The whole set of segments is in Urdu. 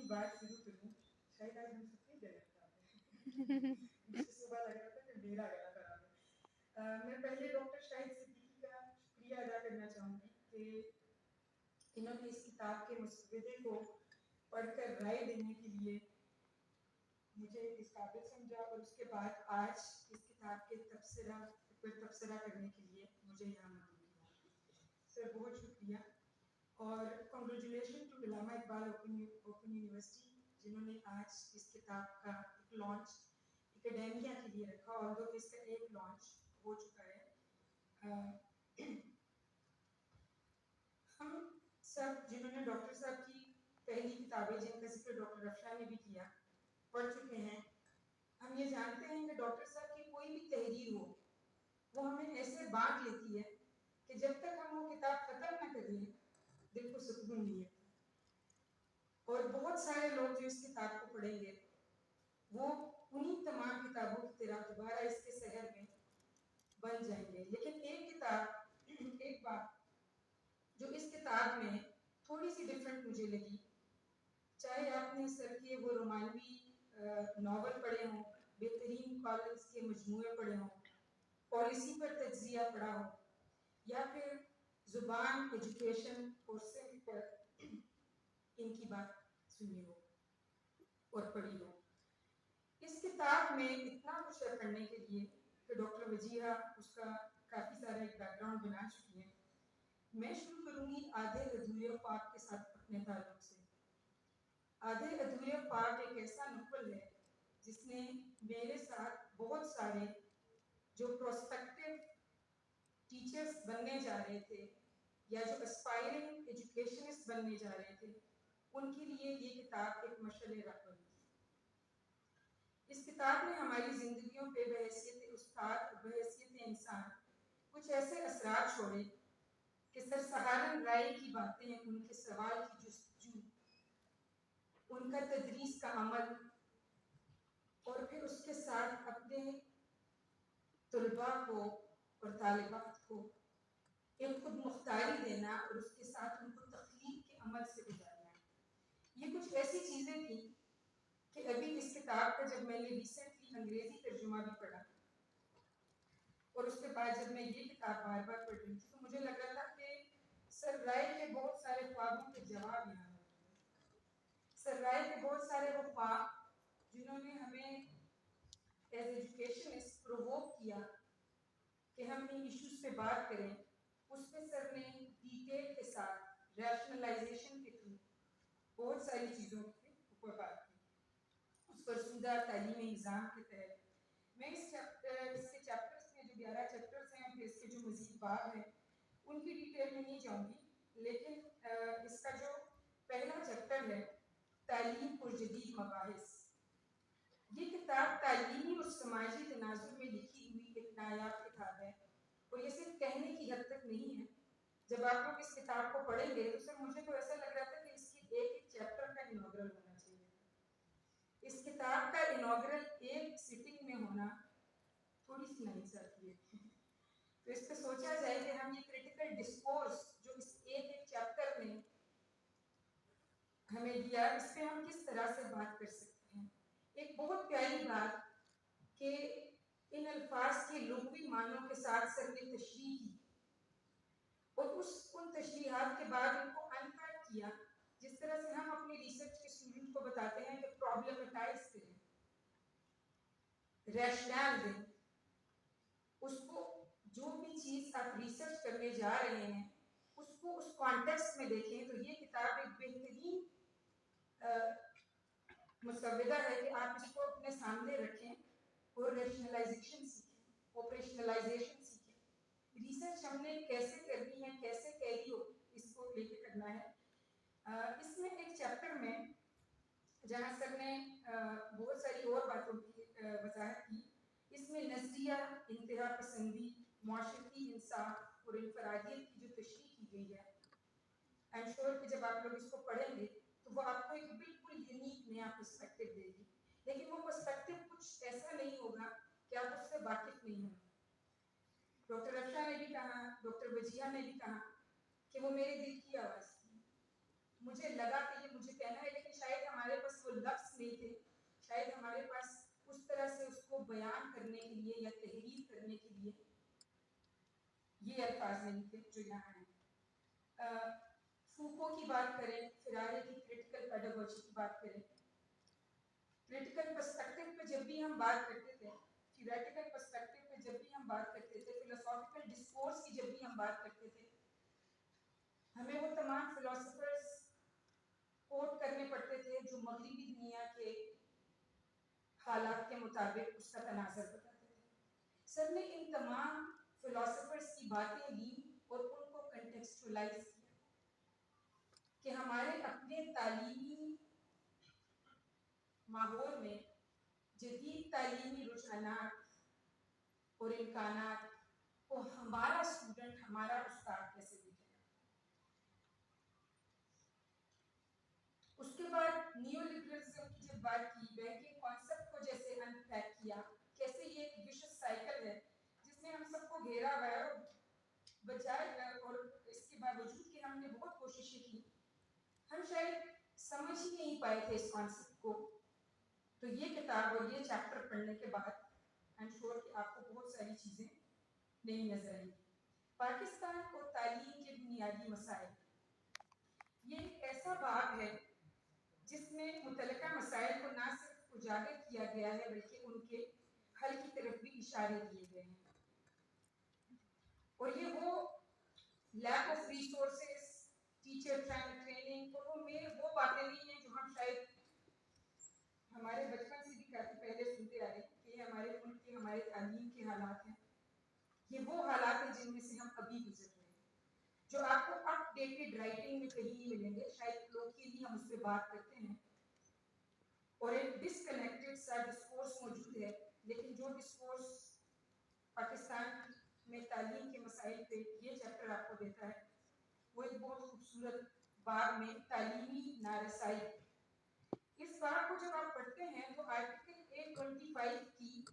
بات شروع کروں. شاید آج ہم سب کے گلے خراب ہیں. مجھے صبح لگ رہا تھا کہ میرا گلا خراب ہے. میں پہلے ڈاکٹر شاہد صدیقی کا شکریہ ادا کرنا چاہوں گی کہ انہوں نے اس کتاب کے مسودے کو پڑھ کر رائے دینے کے لیے مجھے اس قابل سمجھا اور اس کے بعد آج اس کتاب کے تبصرہ کرنے کے لیے مجھے یہاں موجود کیا. سر بہت شکریہ اور congratulation to Allama Iqbal open university جنہوں نے آج اس کتاب کا ایک لانچ اکیڈیمیا کے لیے رکھا اور اس کا ایک لانچ ہو چکا ہے. ہم سب جنہوں نے ڈاکٹر صاحب کی پہلی کتابیں جن کا ذکر ڈاکٹر رفشاں نے بھی کیا پڑھ چکے ہیں. ہم یہ جانتے ہیں کہ ڈاکٹر صاحب کی کوئی بھی تحریر ہو وہ ہمیں ایسے بانٹ لیتی ہے کہ جب تک ہم وہ کتاب ختم نہ کر لیں دل کو سکون نہیں ہے. اور بہت سارے لوگ جو اس کتاب کو پڑھیں گے وہ انہی تمام کتابوں کی طرح دوبارہ اس کے سحر میں بن جائیں گے. لیکن ایک کتاب ایک بات جو اس کتاب میں تھوڑی سی ڈفرنٹ مجھے لگی, چاہے آپ نے سر کے وہ رومانوی ناول پڑھے ہوں, بہترین کالمز کے مجموعے پڑھے ہوں, پالیسی پر تجزیہ پڑھا ہو یا پھر زبان ایجوکیشن کورسز پر ان کی بات سنی ہو اور پڑھی ہو, اس کتاب میں اتنا کچھ ہے پڑھنے کے لیے کہ ڈاکٹر وجیہہ اس کا کافی سارا ایک بیک گراؤنڈ بنا چکی ہیں. میں شروع کروں گی آدھے ادھورے خواب کے ساتھ اپنے تعلق سے. آدھے ادھورے خواب ایک ایسا نقل ہے جس نے میرے ساتھ بہت سارے جو پروسپیکٹیو ٹیچرز بننے جا رہے تھے یا جو اسپائرنگ ایجوکیشنسٹ بننے جا رہے تھے ان کے لیے یہ کتاب ایک مشعل راہ بنی. اس کتاب نے ہماری زندگیوں پہ بحیثیت استاد بحیثیت انسان کچھ ایسے اثرات چھوڑے کہ سر سہارن رائے کی باتیں, ان کے سوال کی جستجو, ان کا تدریس کا عمل اور پھر اس کے ساتھ اپنے طلباء کو اور طالبات کو ایک خود مختاری دینا اور اس کے ساتھ ان کو تخلیق کے عمل سے گزارنا. یہ کچھ ایسی چیزیں تھیں کہ ابھی اس کتاب کا جب میں نے ریسنٹلی انگریزی ترجمہ بھی پڑھا اور اس کے بعد جب میں یہ کتاب بار بار پڑھ رہی تھی تو مجھے لگ رہا تھا کہ سر رائے کے بہت سارے خوابوں کے جواب یہاں موجود ہیں. سر رائے کے بہت سارے وہ خواب جنہوں نے ہمیں ایز ایجوکیشنسٹ پرووک کیا کہ ہم ان ایشوز پہ بات کریں, اس پہ سر نے ڈیٹیل کے ساتھ ریشنلائزیشن کے تھرو بہت ساری چیزوں کے اوپر بات کی. اس فرسودہ تعلیمی نظام کے تحت میں اس کے چیپٹرز میں جو 11 چیپٹرز ہیں پھر اس کے جو مزید باب ہیں ان کی ڈیٹیل میں نہیں جاؤں گی, لیکن اس کا جو پہلا چیپٹر ہے تعلیم پر جدید مباحث, یہ کتاب تعلیمی اور سماجی تناظر میں لکھی ہوئی ایک نایاب کتاب ہے اور یہ صرف کہنے کی حد تک نہیں ہے. جب آپ لوگ اس کتاب کو پڑھیں گے تو سر مجھے تو ایسا لگ رہا تھا کہ اس کی ایک چیپٹر کا انوگرل ہونا چاہیے. اس کتاب کا انوگرل ایک سٹنگ میں ہونا تھوڑی سی نہیں چاہتی ہے. تو اس پہ سوچا جائے کہ ہم یہ کریٹیکل ڈسکورس جو اس ایک چیپٹر میں ہمیں دیا اس پہ ہم کس طرح سے بات کر سکتے ہیں. ایک بہت پیاری بات کہ ان الفاظ کے لغوی معنوں کے ساتھ سر نے تشریح کی اور ان تشریحات کے بعد ان کو انپیک کیا جس طرح سے ہم اپنے ریسرچ کے اسٹوڈنٹ کو بتاتے ہیں کہ پرابلمٹائز کریں, ریشنل دیں, اس کو جو بھی چیز آپ ریسرچ کرنے جا رہے ہیں اس کو اس کانٹیکسٹ میں دیکھیں. تو یہ کتاب ایک بہترین مسودہ ہے کہ آپ اس کو اپنے سامنے رکھیں اور ریشنلائزیشن سیکھیں, آپریشنلائزیشن سیکھیں. ریسرچ ہم نے کیسے کرنی ہے, کیسے کیری ہو, اس کو لے کے کرنا ہے. اس میں ایک چیپٹر میں جہاں سر نے بہت ساری اور باتوں کی وضاحت کی, اس میں نظریہ انتہا پسندی, معاشرتی انصاف اور انفرادیت کی جو تشریح کی گئی ہے, آئی ایم شیور کہ جب آپ لوگ اس کو پڑھیں گے تو وہ آپ کو ایک بالکل یونیک نیا پرسپیکٹو دے گی. لیکن وہ پرسپیکٹو کچھ ایسا نہیں ہوگا کہ آپ اس سے واقف نہیں ہوں. ڈاکٹر رفشاں نے بھی کہا, ڈاکٹر وجیہہ نے بھی کہا کہ وہ میرے دل کی آواز تھی. مجھے لگا کہ یہ مجھے کہنا ہے لیکن شاید ہمارے نہیں تھے, شاید ہمارے پاس اس طرح سے اس کو بیان کرنے کے لیے یا تحریر کرنے کے لیے یہ الفاظ نہیں تھے جو یہاں ہیں. فوکو کی بات کریں, فرارے کی کریٹیکل پیڈاگوجی کی بات کریں, کریٹیکل پرسپیکٹو پہ جب بھی ہم بات کرتے تھے, تھیوریٹیکل پرسپیکٹو پہ جب بھی ہم بات کرتے تھے, فلسافیکل ڈسکورس کی جب بھی ہم بات کرتے تھے, ہمیں وہ تمام فلاسفرز کوٹ کرنے پڑتے تھے جو مغربی دنیا کے حالات کے مطابق اس کا تناظر بتاتے تھے. سر نے ان تمام فلاسفرز کی باتیں لی اور ان کو کنٹیکسچولائز کیا کہ ہمارے اپنے تعلیمی ماحول میں جدید تعلیمی رجحانات اور امکانات کو ہمارا اسٹوڈنٹ, ہمارا استاد کیسے دیکھے گا. اس کے بعد نیو لبرلزم کی جب بات کی, بینکنگ کانسیپٹ کو جیسے انپیک کیا, کیسے یہ ایک وشس سائیکل ہے جس نے ہم سب کو گھیرا ہوا ہے, اور بجائے اور اس کے باوجود کہ ہم نے بہت کوششیں کی, ہم شاید سمجھ ہی نہیں پائے تھے اس کانسیپٹ کو. تو یہ کتاب اور یہ چیپٹر پڑھنے کے بعد آئی ایم شیور کہ آپ کو بہت ساری چیزیں نہیں نظر آئیں گی. پاکستان اور تعلیم کے بنیادی مسائل, یہ ایک ایسا باب ہے جس میں متعلقہ مسائل کو نہ صرف اجاگر کیا گیا ہے بلکہ ان کے حل کی طرف بھی اشارے کیے گئے ہیں. اور یہ وہ lack of resources, teacher training, اور وہ باتیں نہیں ہیں جو ہم شاید ہمارے بچپن سے بھی کافی پہلے سنتے آ رہے ہیں کہ یہ ہمارے ملک کے, ہمارے تعلیم کے حالات ہیں. یہ وہ حالات ہیں جن میں سے ہم ابھی گزر رہے ہیں, جو آپ کو اپ ڈیٹڈ رائٹنگ میں کہیں نہیں ملیں گے. شاید لوگ کے لیے ہم اس پہ بات کرتے ہیں اور ایک ڈسکنیکٹڈ سا ڈسکورس موجود ہے, لیکن جو ڈسکورس پاکستان میں تعلیم کے مسائل پہ یہ چیپٹر آپ کو دیتا ہے وہ ایک بہت خوبصورت باب میں تعلیمی نارسائی. اس باب کو جب آپ پڑھتے ہیں تو آرٹیکل 825 کی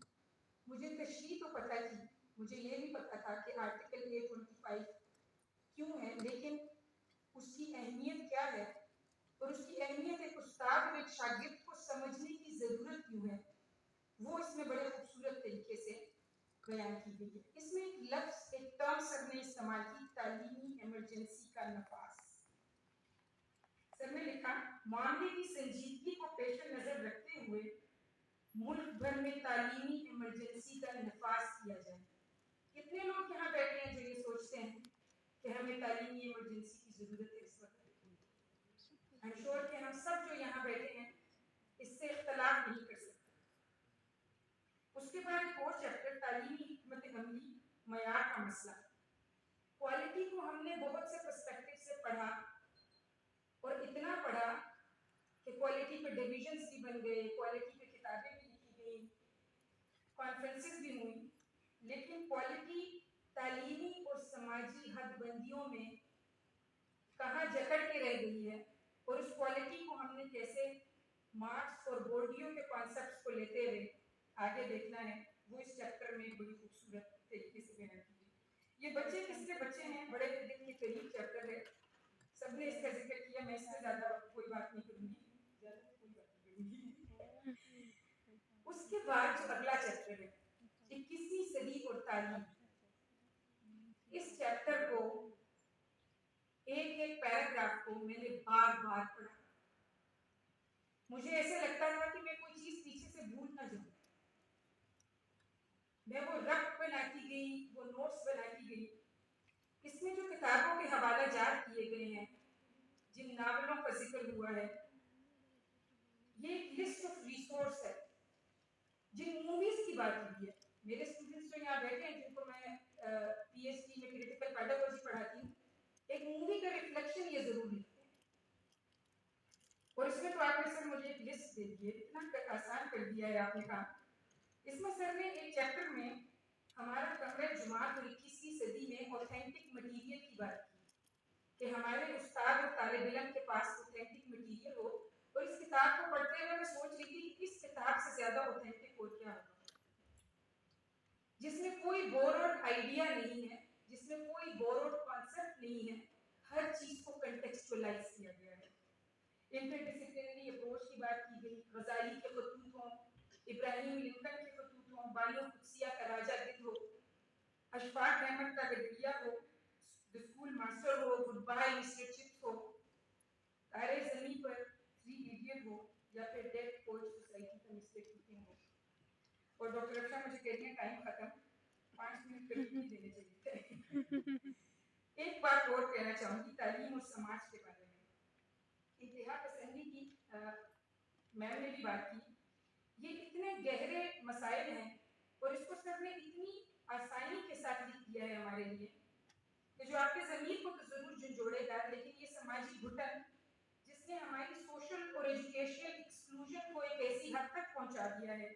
مجھے تشریح تو پتہ تھی, مجھے یہ بھی پتہ تھا کہ آرٹیکل 825 کیوں ہے, لیکن اس کی اہمیت کیا ہے اور اس کی اہمیت ایک استاد اور ایک شاگرد کو سمجھنے کی ضرورت کیوں ہے, وہ اس میں بڑے خوبصورت طریقے سے بیان کی گئی ہے. اس میں ایک لفظ, ایک ٹرم سر نے استعمال کی, تعلیمی ایمرجنسی کا نفاذ. سر نے لکھا, معاملے کی سنجیدگی کو پیش نظر رکھتے ہوئے ملک بھر میں تعلیمی ایمرجنسی کا نفاذ کیا جائے. کتنے لوگ یہاں بیٹھے ہیں جو یہ سوچتے ہیں کہ ہمیں تعلیمی ایمرجنسی کی ضرورت ہے اس وقت؟ I'm sure کہ ہم سب جو یہاں بیٹھے ہیں اس سے اختلاف نہیں کر سکتے. اس کے بعد ایک اور چیپٹر, تعلیمی حکمت عملی, معیار کا مسئلہ. کوالٹی کو ہم نے بہت سے پرسپیکٹو سے پڑھا اور اتنا پڑھا کہ کوالٹی پہ ڈویژنز بھی بن گئے, کوالٹی پہ کتابیں بھی لکھی گئی, کانفرنسز بھی ہوئی, لیکن کوالٹی تعلیمی اور سماجی حد بندیوں میں کہاں جکڑ کے رہ گئی ہے, اور اس کوالٹی کو ہم نے کیسے مارکس اور بورڈیو کے کانسیپٹس کو لیتے ہوئے آگے دیکھنا ہے, وہ اس چیپٹر میں بڑی خوبصورت طریقے سے بیان کی گئی. یہ بچے کس کے بچے ہیں, بڑے دل کے قریب چیپٹر ہے, سب نے اس کا ذکر کیا, میں اس سے زیادہ کوئی بات نہیں کروں گی. اس کے بعد جو اگلا چیپٹر ہے 21ویں صدی اور تعلیم, اس چیپٹر کو ایک ایک پیراگراف کو میں نے بار بار پڑھا. مجھے ایسے لگتا تھا کہ میں کوئی چیز پیچھے سے بھول نہ جاؤں. میں وہ ربط بناتی گئی, وہ نوٹس بناتی گئی. اس میں جو کتابوں کے حوالہ جات کیے گئے ہیں, جن ناولوں کا ذکر ہوا ہے, یہ ایک لسٹ آف ریسورس ہے. جن موویز کی بات ہوئی ہے, میرے اسٹوڈنٹس جو یہاں بیٹھے ہیں جن کو میں پی ایچ ڈی میں کریٹیکل پیڈاگوجی پڑھاتی ہوں, ایک مووی کا ریفلیکشن یہ ضرور لکھتے ہیں. اور اس میں تو آپ نے سر مجھے ایک لسٹ دے دی ہے, اتنا آسان کر دیا ہے آپ نے کام. اس میں سر نے ایک چیپٹر میں ہمارا کمرہ جماعت اور 21ویں صدی میں اوتھینٹک مٹیریل کی بات کی کہ ہمارے استاد اور طالب علم کے پاس اوتھینٹک مٹیریل ہو. اور اس کتاب کو پڑھتے ہوئے میں سوچ رہی تھی کہ اس کتاب سے زیادہ اوتھینٹک اور کیا ہوگا, جس میں کوئی بوروڈ آئیڈیا نہیں ہے, جس میں کوئی بوروڈ کانسیپٹ نہیں ہے, ہر چیز کو کنٹیکسچولائز کیا گیا ہے. انٹر ڈسپلنری اپروچ کی بات کی گئی، غزالی کے خطوط ہوں، ابراہیم لنکن کے خطوط ہوں، بانو قدسیہ کا راجہ گدھ ہو، اشفاق احمد کا گدریہ ہو، اسکول ماسٹر ہو، گڈ بائی مسٹر چپس ہو، تارے زمین پر تھری ایڈیٹ ہو، یا پھر ڈیتھ کوچ سوسائٹی کا مسٹر کیپنگ ہو. اور ڈاکٹر رفشا مجھے کہتے ہیں ٹائم ختم، 5 منٹ قریب ہی دینے چاہیے تھے. ایک بات اور کہنا چاہوں گی تعلیم اور سماج کے بارے میں. انتہا پسندی کی میم نے بھی بات کی، یہ اتنے گہرے مسائل ہیں اور اس کو سر نے اتنی آسانی کے ساتھ لکھ دیا ہے ہمارے لیے کہ جو آپ کے ضمیر کو تو ضرور جھنجھوڑے گا، لیکن یہ سماجی گھٹن جس نے ہماری سوشل اور ایجوکیشنل ایکسکلوژن کو ایک ایسی حد تک پہنچا دیا ہے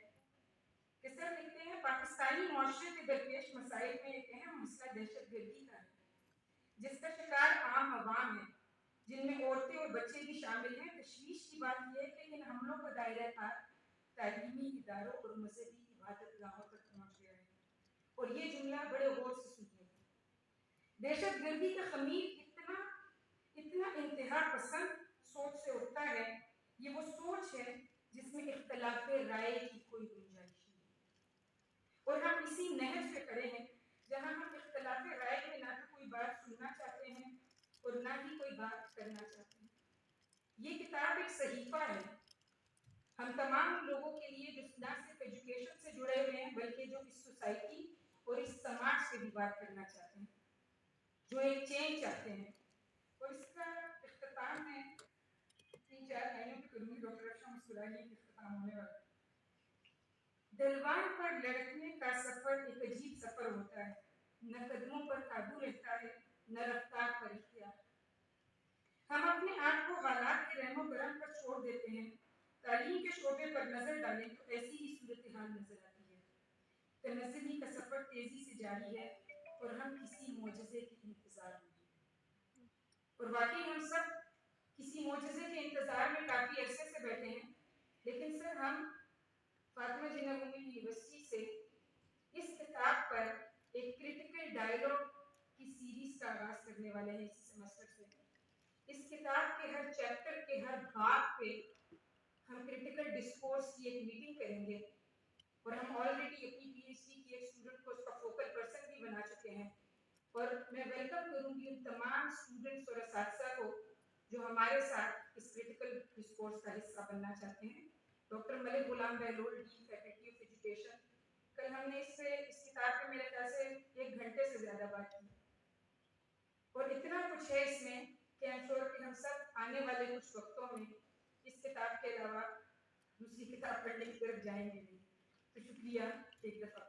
کہ سر لکھتے ہیں پاکستانی معاشرے کے درپیش مسائل میں ایک اہم مسئلہ دہشت گردی کا ہے، جس کا شکار عام عوام ہے، جن میں عورتیں اور بچے بھی شامل ہیں. تشویش کی بات یہ ہے کہ ان حملوں کا دائرہ کار تعلیمی اداروں اور مذہبی عبادت گاہوں تک پہنچ گیا ہے. اور یہ جملہ بڑے غور سے سنیے. دہشت گردی کا خمیر اتنا انتہا پسند سوچ سے اٹھتا ہے، یہ وہ سوچ ہے جس میں اختلاف رائے کی کوئی گنجائش نہیں. اور ہم اسی نہج پہ کھڑے ہیں جہاں ہم اختلاف رائے میں نہ تو کوئی بات سننا چاہتے ہیں اور نہ ہی کوئی بات کرنا چاہتے ہیں. یہ کتاب ایک صحیفہ ہے ہم تمام لوگوں کے لیے جو نہ صرف ایجوکیشن سے جڑے ہوئے ہیں بلکہ جو اس سوسائٹی اور اس سماج سے بھی بات کرنا چاہتے ہیں، جو ایک چینج چاہتے ہیں. اور اس کا اختتام میں 3-4 لائنوں پہ کروں گی. ڈاکٹر رفشا مسکرائیے کہ اختتام ہونے والا. دلوان پر لڑکنے کا سفر ایک عجیب سفر ہوتا ہے، نہ قدموں پر قابو رہتا ہے نہ رفتار پر اختیار. ہم اپنے آپ کو حالات کے رحم و کرم پر چھوڑ دیتے ہیں. تعلیم کے شعبے پر نظر ڈالیں تو ایسی ہی صورتحال نظر آتی ہے. تنزلی کا سفر تیزی سے جاری ہے اور ہم کسی معجزے کے انتظار میں ہیں. اور واقعی ہم سب کسی معجزے کے انتظار میں کافی عرصے سے بیٹھے ہیں. لیکن سر ہم فاطمہ جناح وومن یونیورسٹی سے اس کتاب پر ایک کریٹیکل ڈائیلاگ کی سیریز کا آغاز کرنے والے ہیں اسی سیمسٹر سے. اس کتاب کے ہر چیپٹر کے ہر باب پہ ہم کریٹیکل ڈسکورس کی ایک میٹنگ کریں گے اور ہم آلریڈی اپنی پی ایچ ڈی کی ایک اسٹوڈنٹ کو اس کا فوکل پرسن بھی بنا چکے ہیں. اور میں ویلکم کروں گی ان تمام اسٹوڈنٹس اور اساتذہ کو جو ہمارے ساتھ اس کریٹیکل ڈسکورس کا حصہ بننا چاہتے ہیں. Doctor Malik Ghulam Bahlol, dean faculty of education. کل ہم نے اس کتاب پہ میرے خیال سے 1 گھنٹے سے زیادہ بات کی اور اتنا کچھ ہے اس میں کہ I'm sure کہ ہم سب آنے والے کچھ وقتوں میں اس کتاب کے علاوہ دوسری کتاب پڑھنے کی طرف جائیں گے. تو شکریہ ایک دفعہ.